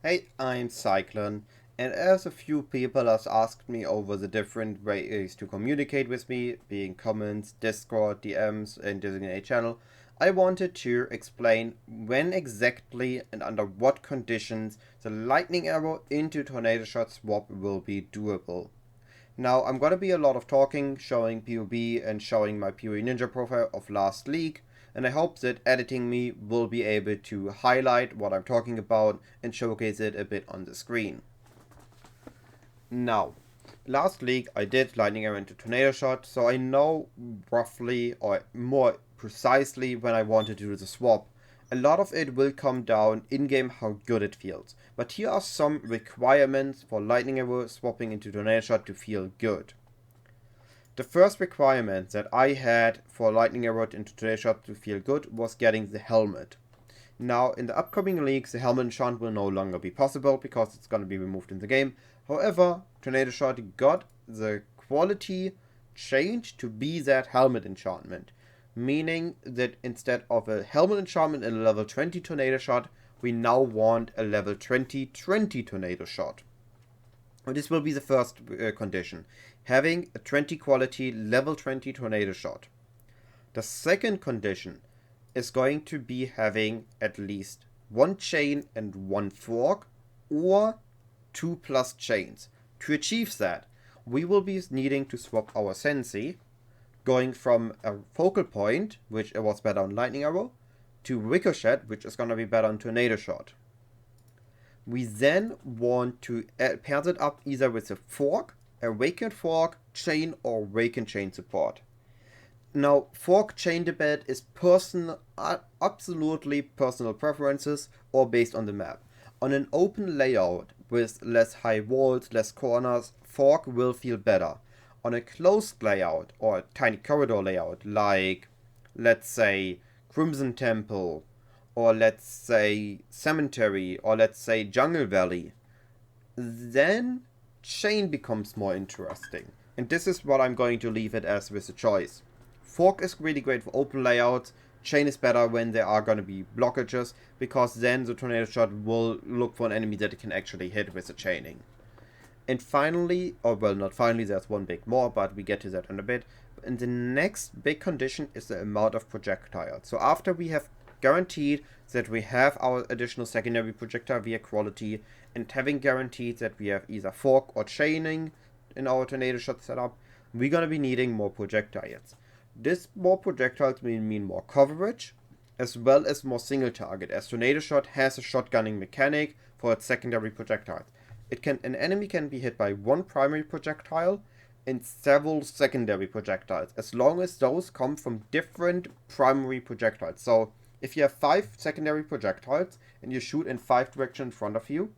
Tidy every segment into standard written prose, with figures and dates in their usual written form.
Hey, I'm Cyclon, and as a few people has asked me over the different ways to communicate with me, being comments, Discord, DMs, and designated channel, I wanted to explain when exactly and under what conditions the lightning arrow into tornado shot swap will be doable. Now, I'm gonna be a lot of talking, showing POB and showing my PoE Ninja profile of last league, and I hope that editing me will be able to highlight what I'm talking about and showcase it a bit on the screen. Now, last league I did lightning arrow into tornado shot, so I know roughly or more precisely when I want to do the swap. A lot of it will come down in-game how good it feels, but here are some requirements for lightning arrow swapping into tornado shot to feel good. The first requirement that I had for lightning arrow into tornado shot to feel good was getting the helmet. Now, in the upcoming leagues, the helmet enchant will no longer be possible because it's going to be removed in the game. However, Tornado Shot got the quality changed to be that helmet enchantment, meaning that instead of a helmet enchantment in a level 20 Tornado Shot, we now want a level 20 Tornado Shot. And this will be the first condition, having a 20 quality level 20 Tornado Shot. The second condition is going to be having at least one chain and one fork, or 2+ chains. To achieve that, we will be needing to swap our Sensi, going from a focal point, which was better on Lightning Arrow, to Ricochet, which is going to be better on Tornado Shot. We then want to pair it up either with a fork, awakened fork, chain, or awakened chain support. Now, fork chain debate is absolutely personal preferences or based on the map. On an open layout with less high walls, less corners, fork will feel better. On a closed layout or a tiny corridor layout, like let's say Crimson Temple, or let's say Cemetery, or let's say Jungle Valley, then chain becomes more interesting. And this is what I'm going to leave it as with a choice. Fork is really great for open layouts. Chain is better when there are going to be blockages, because then the tornado shot will look for an enemy that it can actually hit with the chaining. And finally, or well, not finally, there's one big more, but we get to that in a bit. And the next big condition is the amount of projectiles. So after we have guaranteed that we have our additional secondary projectile via quality, and having guaranteed that we have either fork or chaining in our tornado shot setup, we're going to be needing more projectiles. This more projectiles will mean more coverage, as well as more single target, as Tornado Shot has a shotgunning mechanic for its secondary projectiles. An enemy can be hit by one primary projectile and several secondary projectiles, as long as those come from different primary projectiles. So, if you have 5 secondary projectiles and you shoot in 5 directions in front of you,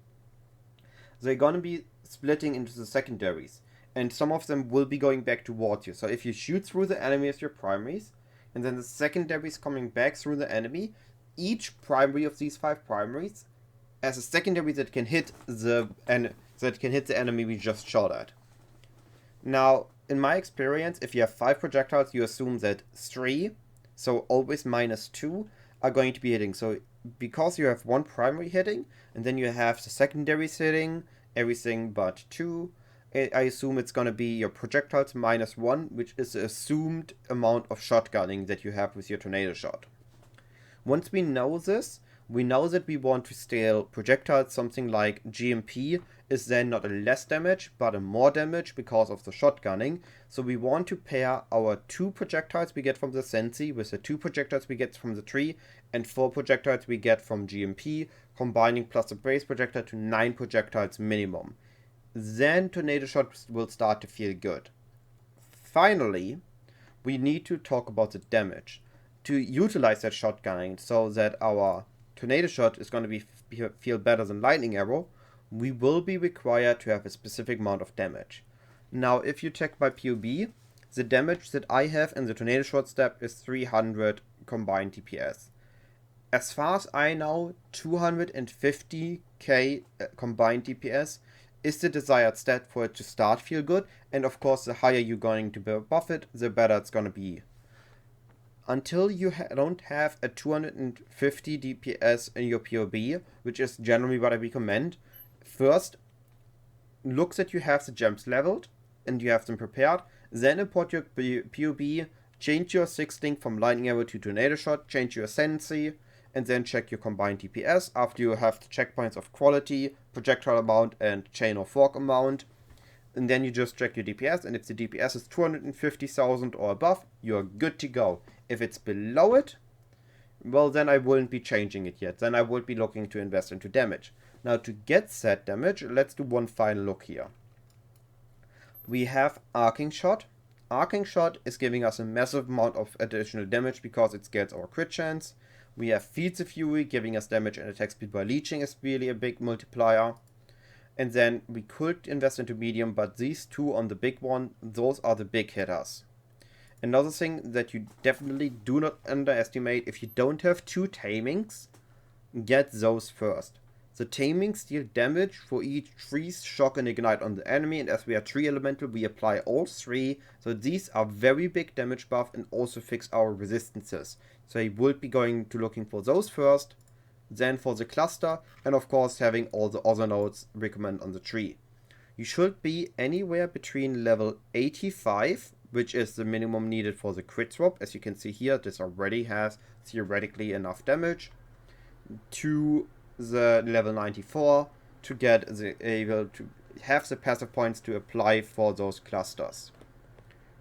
they're gonna be splitting into the secondaries, and some of them will be going back towards you. So if you shoot through the enemy as your primaries, and then the secondaries coming back through the enemy, each primary of these 5 primaries has a secondary that can hit the enemy we just shot at. Now, in my experience, if you have 5 projectiles, you assume that 3, so always -2, are going to be hitting. So because you have one primary hitting, and then you have the secondaries hitting, everything but 2, I assume it's going to be your projectiles -1, which is the assumed amount of shotgunning that you have with your tornado shot. Once we know this, we know that we want to scale projectiles something like GMP is then not a less damage, but a more damage because of the shotgunning. So we want to pair our 2 projectiles we get from the Sensi with the 2 projectiles we get from the tree and 4 projectiles we get from GMP, combining plus the base projectile to 9 projectiles minimum. Then tornado shot will start to feel good. Finally, we need to talk about the damage. To utilize that shotgunning so that our tornado shot is going to feel better than lightning arrow, we will be required to have a specific amount of damage. Now, if you check my POB, the damage that I have in the tornado shot step is 300 combined DPS. As far as I know, 250k combined DPS is the desired stat for it to start feel good, and of course the higher you're going to buff it, the better it's going to be. until you don't have a 250 DPS in your PoB, which is generally what I recommend. First, look that you have the gems leveled and you have them prepared. Then import your PoB, change your 6 link from lightning arrow to tornado shot, change your ascendancy, and then check your combined DPS after you have the checkpoints of quality, projectile amount, and chain or fork amount. And then you just check your DPS, and if the DPS is 250,000 or above, you're good to go. If it's below it, well, then I wouldn't be changing it yet. Then I would be looking to invest into damage. Now, to get that damage, let's do one final look here. We have Arcing Shot. Arcing Shot is giving us a massive amount of additional damage because it scales our crit chance. We have Fields of Fury, giving us damage and attack speed by leeching is really a big multiplier. And then we could invest into medium, but these two on the big one, those are the big hitters. Another thing that you definitely do not underestimate, if you don't have 2 tamings, get those first. The tamings deal damage for each freeze, shock, and ignite on the enemy, and as we are 3 elemental, we apply all 3. So these are very big damage buff and also fix our resistances. So I would be going to looking for those first, then for the cluster, and of course having all the other nodes recommend on the tree. You should be anywhere between level 85, which is the minimum needed for the crit swap. As you can see here, this already has theoretically enough damage, to the level 94 to get able to have the passive points to apply for those clusters.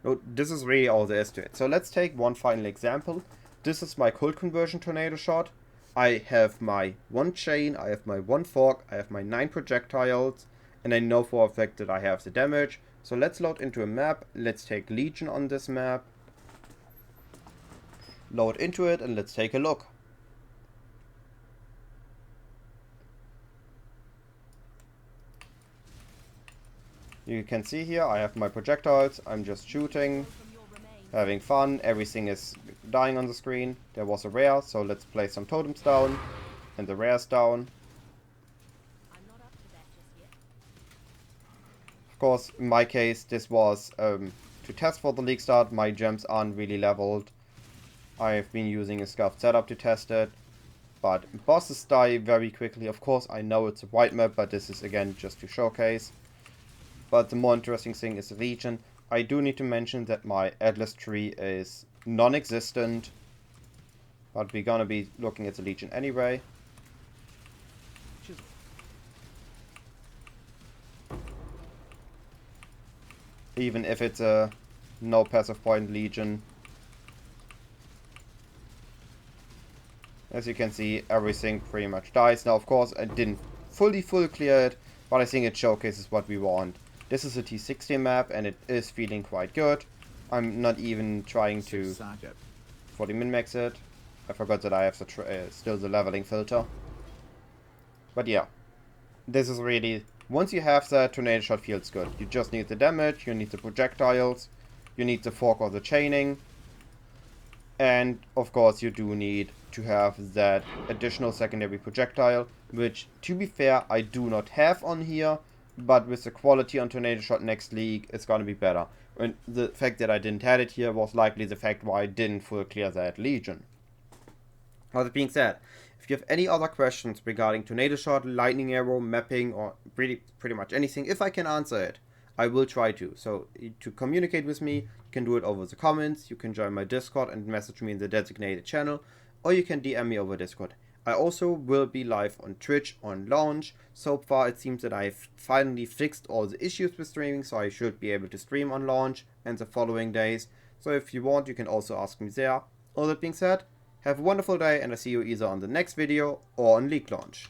Now, this is really all there is to it. So let's take one final example. This is my cold conversion tornado shot. I have my 1 chain, I have my 1 fork, I have my 9 projectiles, and I know for a fact that I have the damage. So let's load into a map. Let's take Legion on this map. Load into it and let's take a look. You can see here I have my projectiles. I'm just shooting, having fun. Everything is dying on the screen. There was a rare, so let's place some totems down. And the rare's down. Of course, in my case, this was to test for the league start. My gems aren't really leveled. I've been using a scuffed setup to test it. But bosses die very quickly. Of course, I know it's a white map, but this is again just to showcase. But the more interesting thing is the Legion. I do need to mention that my Atlas tree is non-existent. But we're gonna be looking at the Legion anyway. Even if it's a no passive point Legion. As you can see, everything pretty much dies. Now, of course, I didn't fully clear it, but I think it showcases what we want. This is a T60 map, and it is feeling quite good. I'm not even trying to fully min-max it. I forgot that I have still the leveling filter. But yeah, this is really, once you have that, tornado shot feels good. You just need the damage, you need the projectiles, you need the fork or the chaining. And of course you do need to have that additional secondary projectile, which, to be fair, I do not have on here. But with the quality on Tornado Shot next league, it's gonna be better. And the fact that I didn't have it here was likely the fact why I didn't full clear that Legion. Now, that being said, if you have any other questions regarding Tornado Shot, Lightning Arrow, mapping, or pretty much anything, if I can answer it, I will try to. So, to communicate with me, you can do it over the comments, you can join my Discord and message me in the designated channel, or you can DM me over Discord. I also will be live on Twitch on launch. So far it seems that I've finally fixed all the issues with streaming, so I should be able to stream on launch and the following days. So if you want, you can also ask me there. All that being said, have a wonderful day, and I'll see you either on the next video or on league launch.